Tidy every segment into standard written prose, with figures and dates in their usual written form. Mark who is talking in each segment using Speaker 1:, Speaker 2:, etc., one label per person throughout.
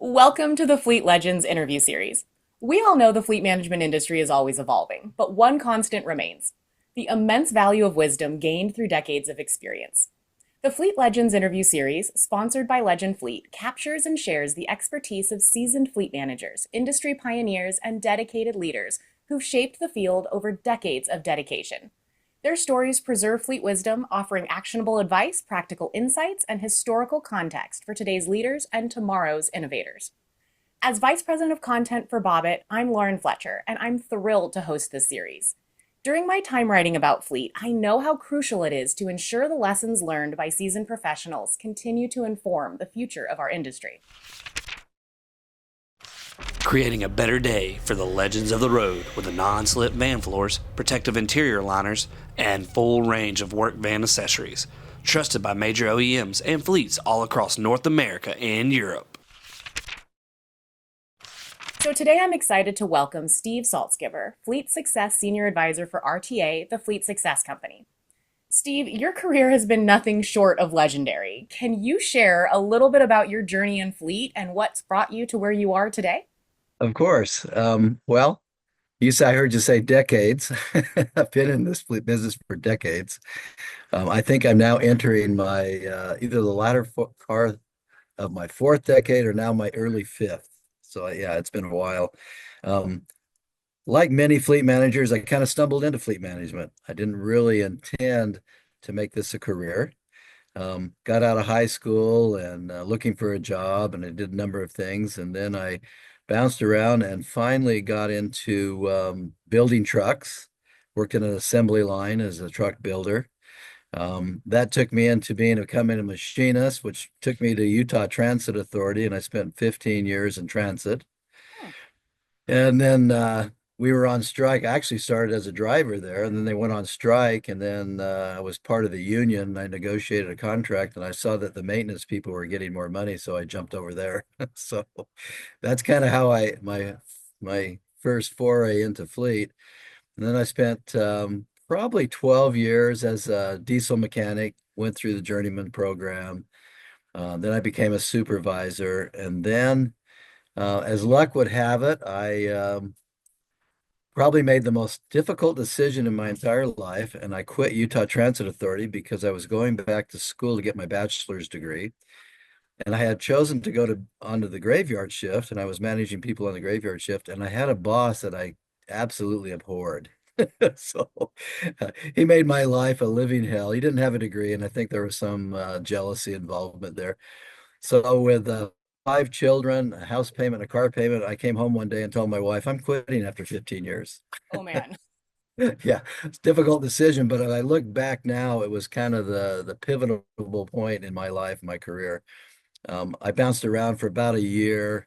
Speaker 1: Welcome to the Fleet Legends interview series. We all know the fleet management industry is always evolving, but one constant remains: the immense value of wisdom gained through decades of experience. The Fleet Legends interview series, sponsored by Legend Fleet, captures and shares the expertise of seasoned fleet managers, industry pioneers, and dedicated leaders who've shaped the field over decades of dedication. Their stories preserve fleet wisdom, offering actionable advice, practical insights, and historical context for today's leaders and tomorrow's innovators. As Vice President of Content for Bobit, I'm Lauren Fletcher, and I'm thrilled to host this series. During my time writing about fleet, I know how crucial it is to ensure the lessons learned by seasoned professionals continue to inform the future of our industry.
Speaker 2: Creating a better day for the legends of the road with the non-slip van floors, protective interior liners, and full range of work van accessories. Trusted by major OEMs and fleets all across North America and Europe.
Speaker 1: So today I'm excited to welcome Steve Saltzgiver, Fleet Success Senior Advisor for RTA, the Fleet Success Company. Steve, your career has been nothing short of legendary. Can you share a little bit about your journey in fleet and what's brought you to where you are today?
Speaker 3: Of course. I heard you say decades. I've been in this fleet business for decades. I think I'm now entering my either the latter part of my fourth decade or now my early fifth. So yeah, it's been a while. Um, like many fleet managers, I kind of stumbled into fleet management. I didn't really intend to make this a career. Got out of high school and looking for a job, and I did a number of things, and then I bounced around and finally got into building trucks. Worked in an assembly line as a truck builder. That took me into becoming a machinist, which took me to Utah Transit Authority, and I spent 15 years in transit.
Speaker 1: Hmm.
Speaker 3: And then we were on strike. I actually started as a driver there, and then they went on strike. And then I was part of the union. And I negotiated a contract, and I saw that the maintenance people were getting more money, so I jumped over there. So that's kind of how my first foray into fleet. And then I spent probably 12 years as a diesel mechanic. Went through the journeyman program. Then I became a supervisor, and then as luck would have it, I probably made the most difficult decision in my entire life, and I quit Utah Transit Authority because I was going back to school to get my bachelor's degree. And I had chosen to go onto the graveyard shift, and I was managing people on the graveyard shift, and I had a boss that I absolutely abhorred. So he made my life a living hell. He didn't have a degree, and I think there was some jealousy involvement there. So with five children, a house payment, a car payment, I came home one day and told my wife, I'm quitting after 15 years.
Speaker 1: Oh man.
Speaker 3: Yeah, it's a difficult decision, but if I look back now, it was kind of the pivotal point in my life, my career. I bounced around for about a year,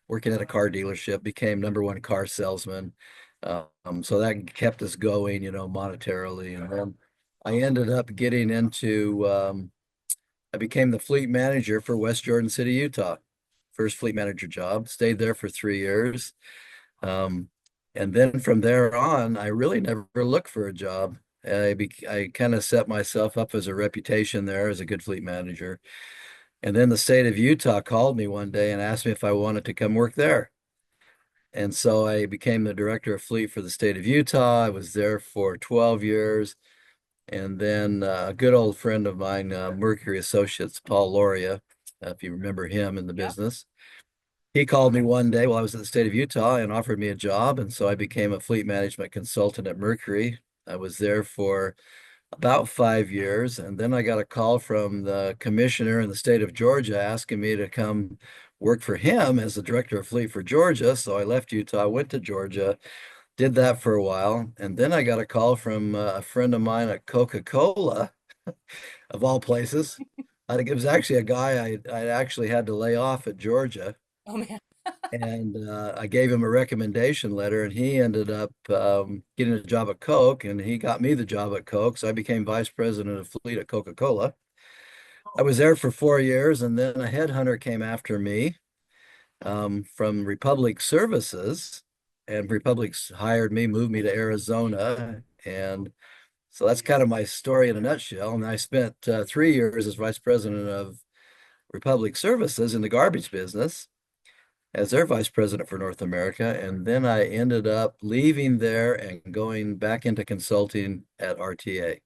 Speaker 3: working at a car dealership, became number one car salesman. So that kept us going, monetarily. And then I ended up getting into I became the fleet manager for West Jordan City, Utah. First fleet manager job. Stayed there for 3 years. Um, and then from there on, I really never looked for a job. I kind of set myself up as a reputation there as a good fleet manager. And then the state of Utah called me one day and asked me if I wanted to come work there. And so I became the director of fleet for the state of Utah. I was there for 12 years. And then a good old friend of mine, Mercury Associates, Paul Loria, if you remember him in the
Speaker 1: Yep.
Speaker 3: business, he called me one day while I was in the state of Utah and offered me a job. And so I became a fleet management consultant at Mercury. I was there for about 5 years. And then I got a call from the commissioner in the state of Georgia asking me to come work for him as the director of fleet for Georgia. So I left Utah, went to Georgia, did that for a while. And then I got a call from a friend of mine at Coca-Cola, of all places. I think it was actually a guy I actually had to lay off at Georgia.
Speaker 1: Oh man.
Speaker 3: And I gave him a recommendation letter, and he ended up getting a job at Coke, and he got me the job at Coke. So I became vice president of fleet at Coca-Cola. I was there for 4 years, and then a headhunter came after me from Republic Services, and Republic's hired me, moved me to Arizona, and so that's kind of my story in a nutshell. And I spent 3 years as vice president of Republic Services in the garbage business. as their vice president for North America. And then I ended up leaving there and going back into consulting at RTA.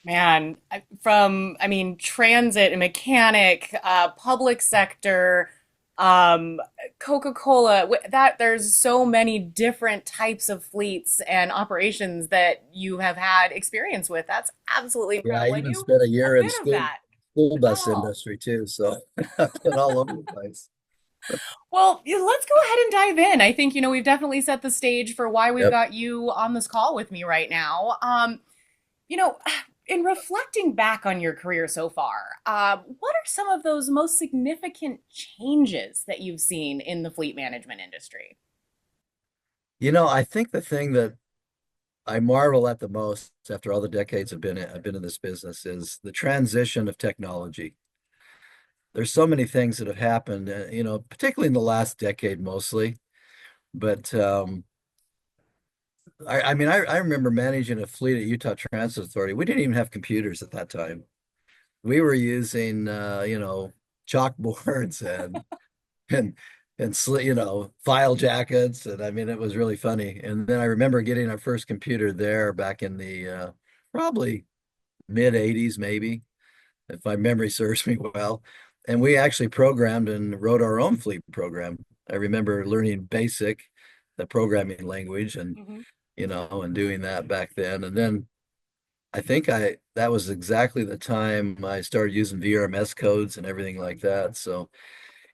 Speaker 1: Man, I mean, transit and mechanic, public sector, um, Coca-Cola, that there's so many different types of fleets and operations that you have had experience with. That's absolutely
Speaker 3: Yeah, I
Speaker 1: incredible. And
Speaker 3: even
Speaker 1: you,
Speaker 3: spent a
Speaker 1: a
Speaker 3: year in
Speaker 1: bit of that.
Speaker 3: school bus
Speaker 1: Oh,
Speaker 3: industry too. So I've been all over the place.
Speaker 1: well, let's go ahead and dive in. I think, we've definitely set the stage for why we've
Speaker 3: Yep.
Speaker 1: got you on this call with me right now. You know, in reflecting back on your career so far, what are some of those most significant changes that you've seen in the fleet management industry?
Speaker 3: I think the thing that I marvel at the most after all the decades I've been in this business is the transition of technology. There's so many things that have happened, particularly in the last decade mostly. But I remember managing a fleet at Utah Transit Authority. We didn't even have computers at that time. We were using, chalkboards and file jackets, and I mean, it was really funny. And then I remember getting our first computer there back in the probably mid '80s, maybe, if my memory serves me well. And we actually programmed and wrote our own fleet program. I remember learning BASIC, the programming language, and
Speaker 1: Hmm.
Speaker 3: and doing that back then. And then I think I that was exactly the time I started using VRMS codes and everything like that. So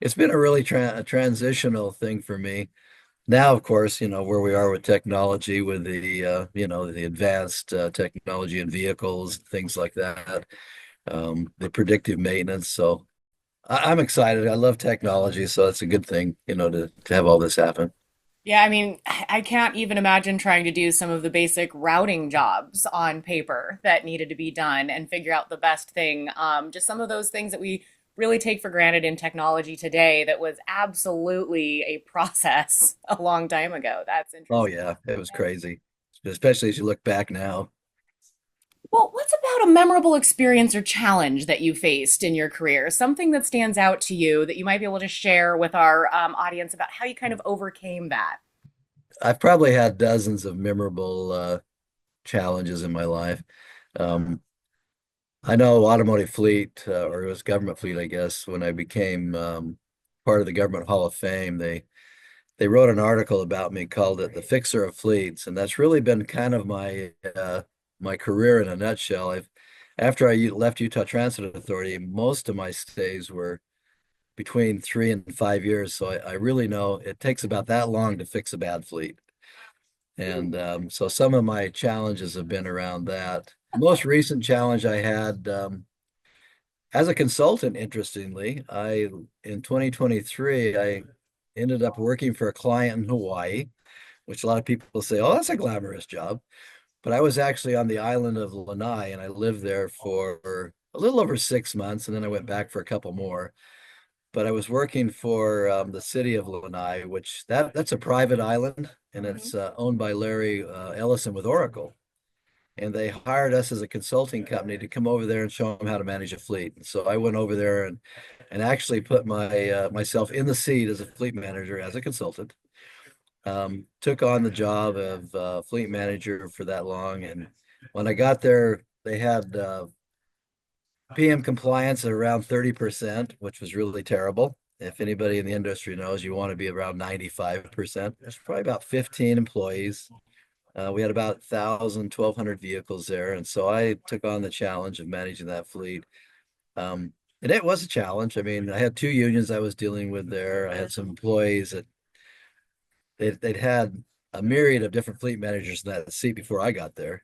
Speaker 3: it's been a really a transitional thing for me. Now, of course, where we are with technology, with the advanced technology in vehicles, things like that, the predictive maintenance. So I'm excited. I love technology, so it's a good thing, to have all this happen.
Speaker 1: Yeah, I mean, I can't even imagine trying to do some of the basic routing jobs on paper that needed to be done and figure out the best thing. Just some of those things that we really take for granted in technology today that was absolutely a process a long time ago. That's
Speaker 3: Oh
Speaker 1: interesting.
Speaker 3: yeah, it was crazy, especially as you look back now.
Speaker 1: Well, what's about a memorable experience or challenge that you faced in your career? Something that stands out to you that you might be able to share with our audience about how you kind of overcame that?
Speaker 3: I've probably had dozens of memorable challenges in my life. Um, I know automotive fleet, or it was government fleet, I guess, when I became part of the Government Hall of Fame, they wrote an article about me, called it the fixer of fleets, and that's really been kind of my career in a nutshell. After I left Utah Transit Authority, most of my stays were between 3 and 5 years, so I really know it takes about that long to fix a bad fleet. And so some of my challenges have been around that. Most recent challenge I had, as a consultant, interestingly, I in 2023, I ended up working for a client in Hawaii, which a lot of people say, "Oh, that's a glamorous job." But I was actually on the island of Lanai, and I lived there for a little over 6 months, and then I went back for a couple more. But I was working for the city of Lanai, which that's a private island, and
Speaker 1: Mhm.
Speaker 3: it's owned by Larry Ellison with Oracle. And they hired us as a consulting company to come over there and show them how to manage a fleet. And so I went over there and actually put myself in the seat as a fleet manager as a consultant. Took on the job of fleet manager for that long, and when I got there, they had PM compliance at around 30%, which was really terrible. If anybody in the industry knows, you want to be around 95%. There's probably about 15 employees. We had about 1,000, 1,200 vehicles there. And so I took on the challenge of managing that fleet. And it was a challenge. I mean, I had two unions I was dealing with there. I had some employees that they'd had a myriad of different fleet managers in that seat before I got there.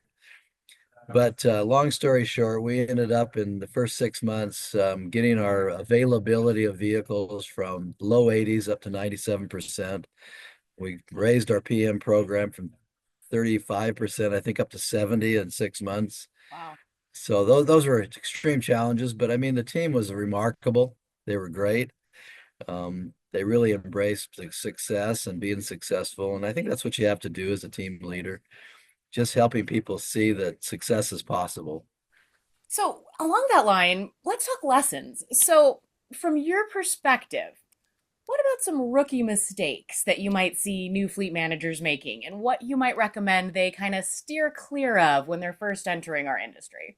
Speaker 3: But long story short, we ended up in the first 6 months getting our availability of vehicles from low 80s up to 97%. We raised our PM program from 35%, I think, up to 70 in 6 months.
Speaker 1: Wow.
Speaker 3: So those were extreme challenges, but I mean, the team was remarkable. They were great. They really embraced the success and being successful. And I think that's what you have to do as a team leader, just helping people see that success is possible.
Speaker 1: So, along that line, let's talk lessons. So, from your perspective, What about some rookie mistakes that you might see new fleet managers making and what you might recommend they kind of steer clear of when they're first entering our industry?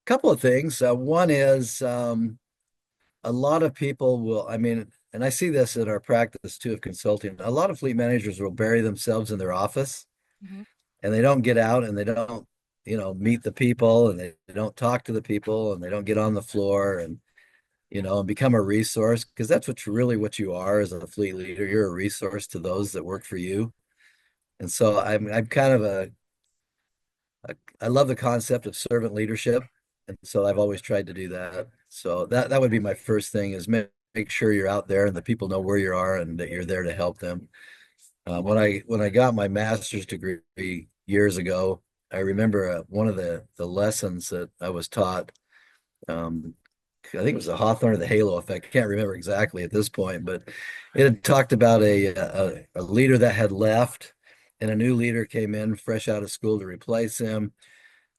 Speaker 3: Couple of things. One is a lot of people will, I mean, and I see this in our practice too of consulting. A lot of fleet managers will bury themselves in their office
Speaker 1: Mhm.
Speaker 3: and they don't get out and they don't, meet the people and they don't talk to the people and they don't get on the floor and, and become a resource because that's what you are as a fleet leader. You're a resource to those that work for you. And so I'm kind of I love the concept of servant leadership. And so I've always tried to do that. So that would be my first thing is make sure you're out there and the people know where you are and that you're there to help them. When I got my master's degree years ago, I remember one of the lessons that I was taught. Um, I think it was the Hawthorne or the Halo effect. I can't remember exactly at this point, but it had talked about a leader that had left, and a new leader came in fresh out of school to replace him,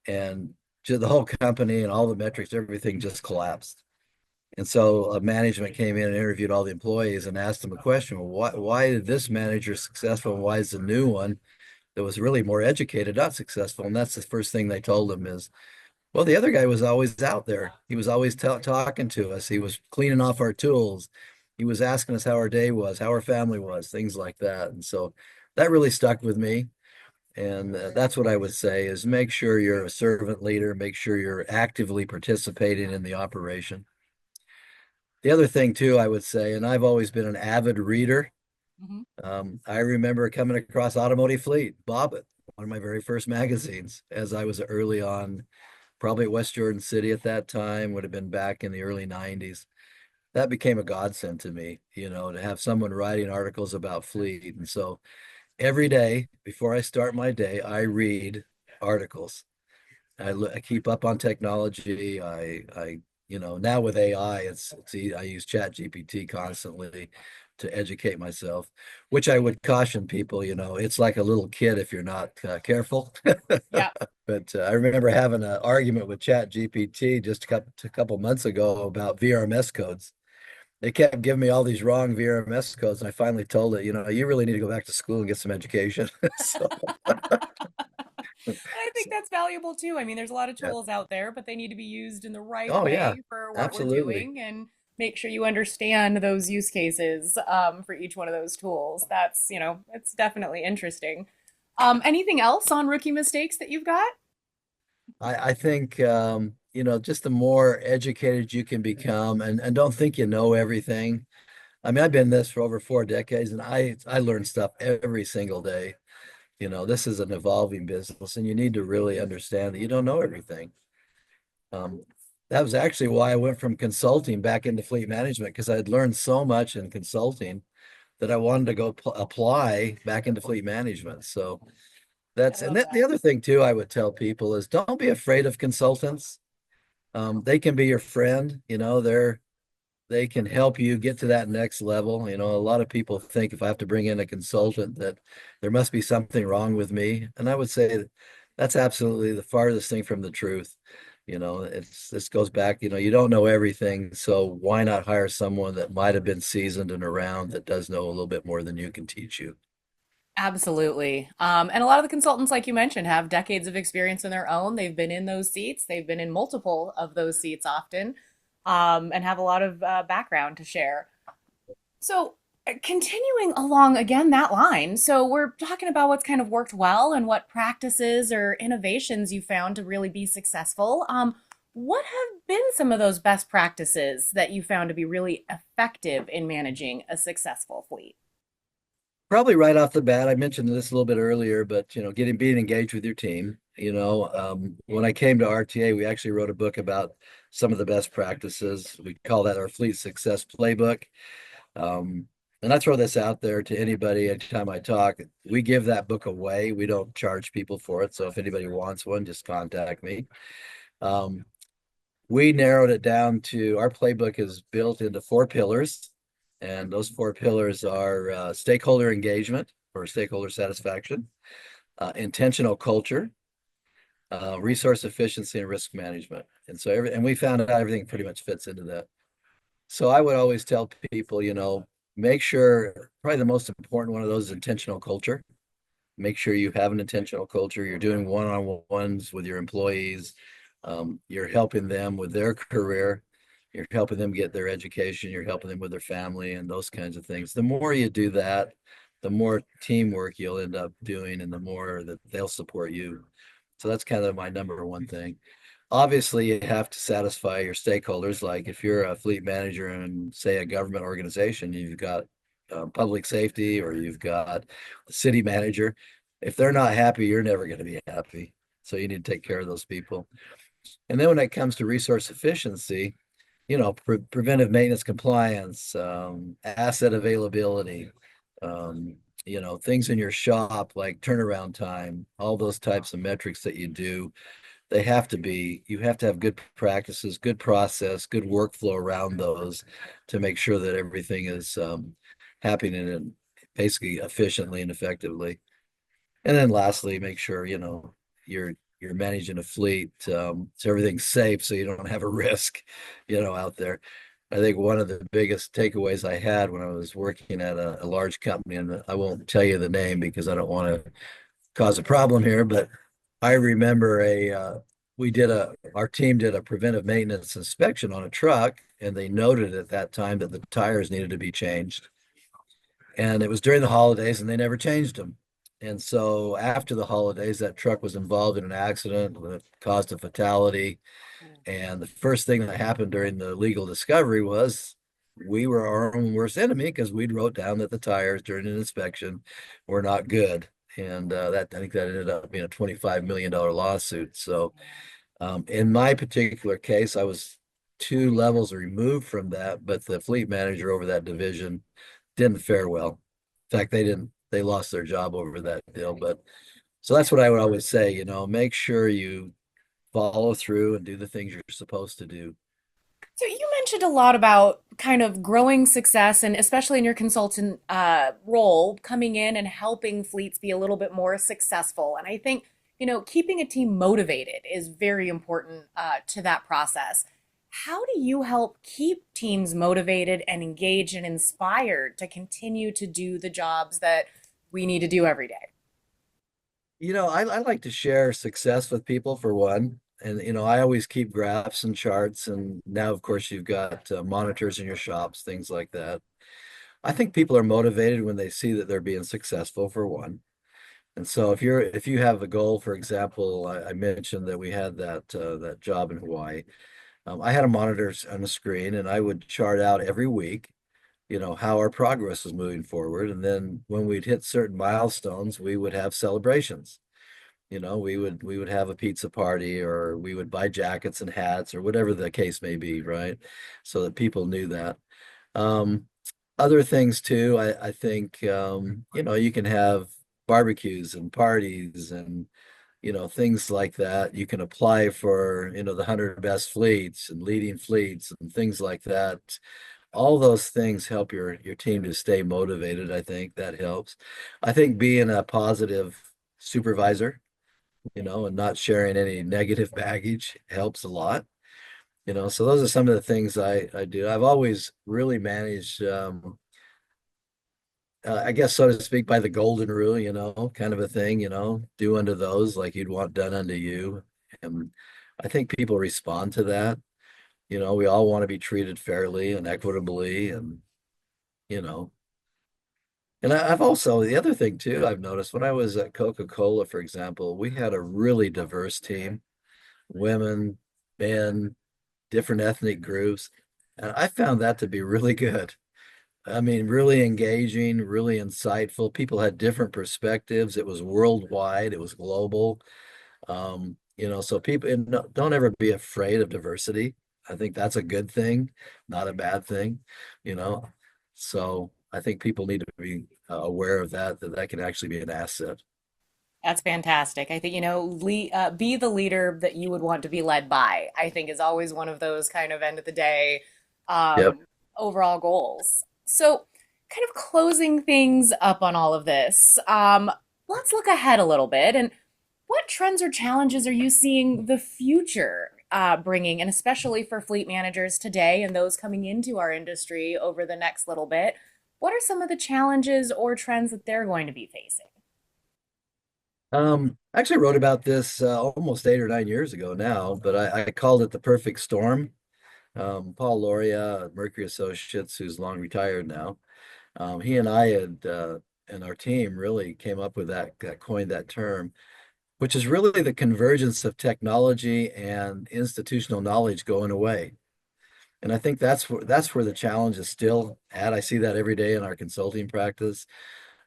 Speaker 3: and the whole company and all the metrics, everything just collapsed. And so management came in and interviewed all the employees and asked them a question: well, why did this manager successful, and why is the new one that was really more educated not successful? And that's the first thing they told them is, well, the other guy was always out there. He was always talking to us. He was cleaning off our tools. He was asking us how our day was, how our family was, things like that. And so that really stuck with me. And that's what I would say is make sure you're a servant leader, make sure you're actively participating in the operation. The other thing too, I would say, and I've always been an avid reader.
Speaker 1: Mhm.
Speaker 3: I remember coming across Automotive Fleet, Bobit, one of my very first magazines, as I was early on, probably at West Jordan City at that time, would have been back in the early 90s. That became a godsend to me, to have someone writing articles about fleet. And so every day before I start my day, I read articles. I keep up on technology. Now with AI, I use Chat GPT constantly to educate myself, which I would caution people, it's like a little kid if you're not careful.
Speaker 1: Yeah.
Speaker 3: But I remember having an argument with Chat GPT just a couple months ago about VRMS codes. They kept giving me all these wrong VRMS codes, and I finally told it, you really need to go back to school and get some education. So,
Speaker 1: And I think
Speaker 3: so,
Speaker 1: that's valuable too. I mean, there's a lot of
Speaker 3: yeah.
Speaker 1: tools out there, but they need to be used in the right
Speaker 3: Oh yeah,
Speaker 1: way for what we're
Speaker 3: absolutely.
Speaker 1: doing and make sure you understand those use cases for each one of those tools. It's definitely interesting. Anything else on rookie mistakes that you've got?
Speaker 3: I think just the more educated you can become and don't think you know everything. I mean, I've been in this for over 4 decades and I learn stuff every single day. This is an evolving business and you need to really understand that you don't know everything. Um, that was actually why I went from consulting back into fleet management because I had learned so much in consulting that I wanted to go apply back into fleet management. So
Speaker 1: I
Speaker 3: and
Speaker 1: love
Speaker 3: the
Speaker 1: that.
Speaker 3: other thing too, I would tell people is don't be afraid of consultants. They can be your friend, they can help you get to that next level. A lot of people think if I have to bring in a consultant that there must be something wrong with me. And I would say that that's absolutely the farthest thing from the truth. This goes back, you don't know everything. So why not hire someone that might have been seasoned and around that does know a little bit more than you can teach you?
Speaker 1: Absolutely. And a lot of the consultants, like you mentioned, have decades of experience in their own. They've been in those seats, they've been in multiple of those seats often, and have a lot of background to share. So, continuing along again that line, so we're talking about what's kind of worked well and what practices or innovations you found to really be successful. What have been some of those best practices that you found to be really effective in managing a successful fleet?
Speaker 3: Probably right off the bat, I mentioned this a little bit earlier, but being engaged with your team. When I came to RTA, we actually wrote a book about some of the best practices. We call that our Fleet Success Playbook. Um, and I throw this out there to anybody anytime I talk. We give that book away. We don't charge people for it. So if anybody wants one, just contact me. Um, we narrowed it down to our playbook is built into 4 pillars. And those 4 pillars are stakeholder engagement or stakeholder satisfaction, intentional culture, resource efficiency, and risk management. And so and we found out everything pretty much fits into that. So I would always tell people, make sure probably the most important one of those is intentional culture. Make sure you have an intentional culture. You're doing one-on-ones with your employees. You're helping them with their career. You're helping them get their education. You're helping them with their family and those kinds of things. The more you do that, the more teamwork you'll end up doing and the more that they'll support you. So that's kind of my number one thing. Obviously, you have to satisfy your stakeholders. Like if you're a fleet manager in, say, a government organization, you've got public safety or you've got a city manager. If they're not happy, you're never going to be happy. So you need to take care of those people. And then when it comes to resource efficiency, preventive maintenance compliance, asset availability, um, things in your shop like turnaround time, all those types of metrics that you do, you have to have good practices, good process, good workflow around those to make sure that everything is happening and basically efficiently and effectively. And then lastly, make sure, you're managing a fleet, so everything's safe so you don't have a risk, out there. I think one of the biggest takeaways I had when I was working at a large company, and I won't tell you the name because I don't want to cause a problem here, but I remember our team did a preventive maintenance inspection on a truck, and they noted at that time that the tires needed to be changed. And it was during the holidays, and they never changed them. And so after the holidays, that truck was involved in an accident that caused a fatality. And the first thing that happened during the legal discovery was we were our own worst enemy because we'd wrote down that the tires during an inspection were not good. And that I think that ended up being a $25 million lawsuit. So in my particular case, I was two levels removed from that, but the fleet manager over that division didn't fare well. In fact, they lost their job over that deal. But so that's what I would always say, make sure you follow through and do the things you're supposed to do.
Speaker 1: So you mentioned a lot about kind of growing success and especially in your consultant role, coming in and helping fleets be a little bit more successful. And I think, keeping a team motivated is very important to that process. How do you help keep teams motivated and engaged and inspired to continue to do the jobs that we need to do every day?
Speaker 3: I like to share success with people for one. And, I always keep graphs and charts. And now, of course, you've got monitors in your shops, things like that. I think people are motivated when they see that they're being successful for one. And so if you have a goal, for example, I mentioned that we had that job in Hawaii. I had a monitor on the screen and I would chart out every week, how our progress was moving forward. And then when we'd hit certain milestones, we would have celebrations. We would have a pizza party or we would buy jackets and hats or whatever the case may be, right? So that people knew that. Um, Other things too, I think you can have barbecues and parties and things like that. You can apply for, the 100 best fleets and leading fleets and things like that. All those things help your team to stay motivated. I think that helps. I think being a positive supervisor, and not sharing any negative baggage helps a lot. So those are some of the things I do. I've always really managed, I guess, so to speak, by the golden rule, kind of a thing, do unto those like you'd want done unto you. And I think people respond to that. We all want to be treated fairly and equitably you know, I've also, the other thing too, I've noticed when I was at Coca-Cola, for example, we had a really diverse team, women, men, different ethnic groups. And I found that to be really good. I mean, really engaging, really insightful. People had different perspectives. It was worldwide, it was global. So people and don't ever be afraid of diversity. I think that's a good thing, not a bad thing, you know. So I think people need to be aware of that can actually be an asset.
Speaker 1: That's fantastic. I think, be the leader that you would want to be led by, I think is always one of those kind of end of the day
Speaker 3: Yep.
Speaker 1: overall goals. So, kind of closing things up on all of this, let's look ahead a little bit. And what trends or challenges are you seeing the future bringing, and especially for fleet managers today and those coming into our industry over the next little bit, what are some of the challenges or trends that they're going to be facing?
Speaker 3: I actually wrote about this almost 8 or 9 years ago now, but I called it the perfect storm. Paul Loria at Mercury Associates, who's long retired now, he and I had and our team really came up with that coined that term, which is really the convergence of technology and institutional knowledge going away. And I think that's where the challenge is still at. I see that every day in our consulting practice.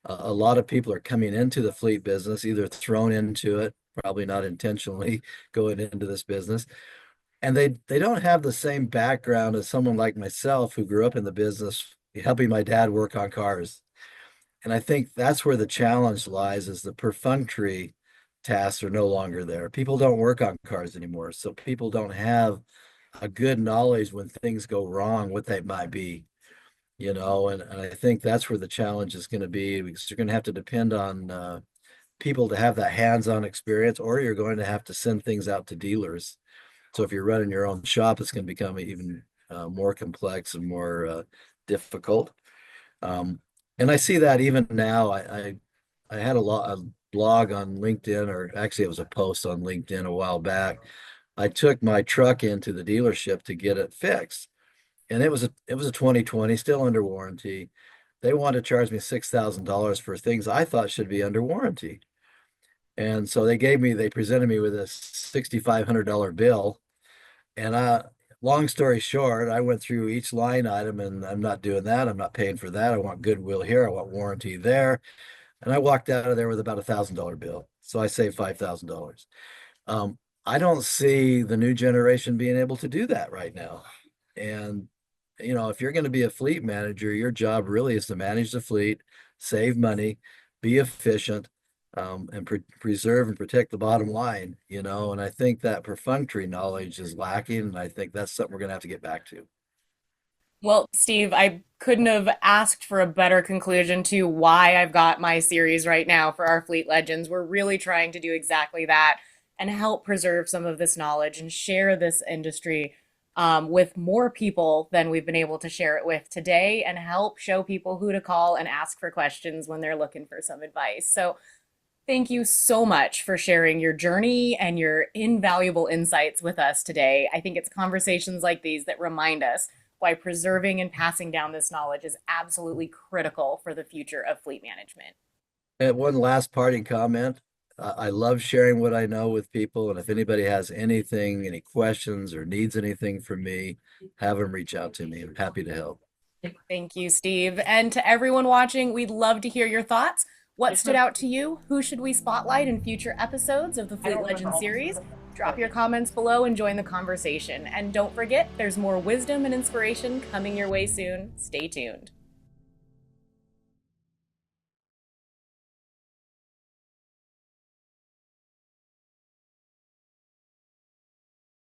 Speaker 3: A lot of people are coming into the fleet business, either thrown into it, probably not intentionally going into this business, and they don't have the same background as someone like myself who grew up in the business, helping my dad work on cars. And I think that's where the challenge lies, is the perfunctory tasks are no longer there. People don't work on cars anymore, so people don't have a good knowledge when things go wrong, what they might be, and I think that's where the challenge is going to be, because you're going to have to depend on people to have that hands-on experience, or you're going to have to send things out to dealers. So if you're running your own shop, it's going to become even more complex and more difficult. Um, and I see that even now. I had a blog on LinkedIn, or actually it was a post on LinkedIn a while back. I took my truck into the dealership to get it fixed, and it was a 2020, still under warranty. They wanted to charge me $6,000 for things I thought should be under warranty. And so they presented me with a $6,500 bill. And long story short, I went through each line item, and I'm not doing that. I'm not paying for that. I want goodwill here. I want warranty there. And I walked out of there with about $1,000 bill. So I saved $5,000. I don't see the new generation being able to do that right now. And, if you're going to be a fleet manager, your job really is to manage the fleet, save money, be efficient, and preserve and protect the bottom line, and I think that perfunctory knowledge is lacking. And I think that's something we're going to have to get back to.
Speaker 1: Well, Steve, I couldn't have asked for a better conclusion to why I've got my series right now for our Fleet Legends. We're really trying to do exactly that and help preserve some of this knowledge and share this industry with more people than we've been able to share it with today, and help show people who to call and ask for questions when they're looking for some advice. So, thank you so much for sharing your journey and your invaluable insights with us today. I think it's conversations like these that remind us why preserving and passing down this knowledge is absolutely critical for the future of fleet management.
Speaker 3: And one last parting comment. I love sharing what I know with people. And if anybody has anything, any questions or needs anything from me, have them reach out to me. I'm happy to help.
Speaker 1: Thank you, Steve. And to everyone watching, we'd love to hear your thoughts. What stood out to you? Who should we spotlight in future episodes of the Fleet Legends series? Drop your comments below and join the conversation. And don't forget, there's more wisdom and inspiration coming your way soon. Stay tuned.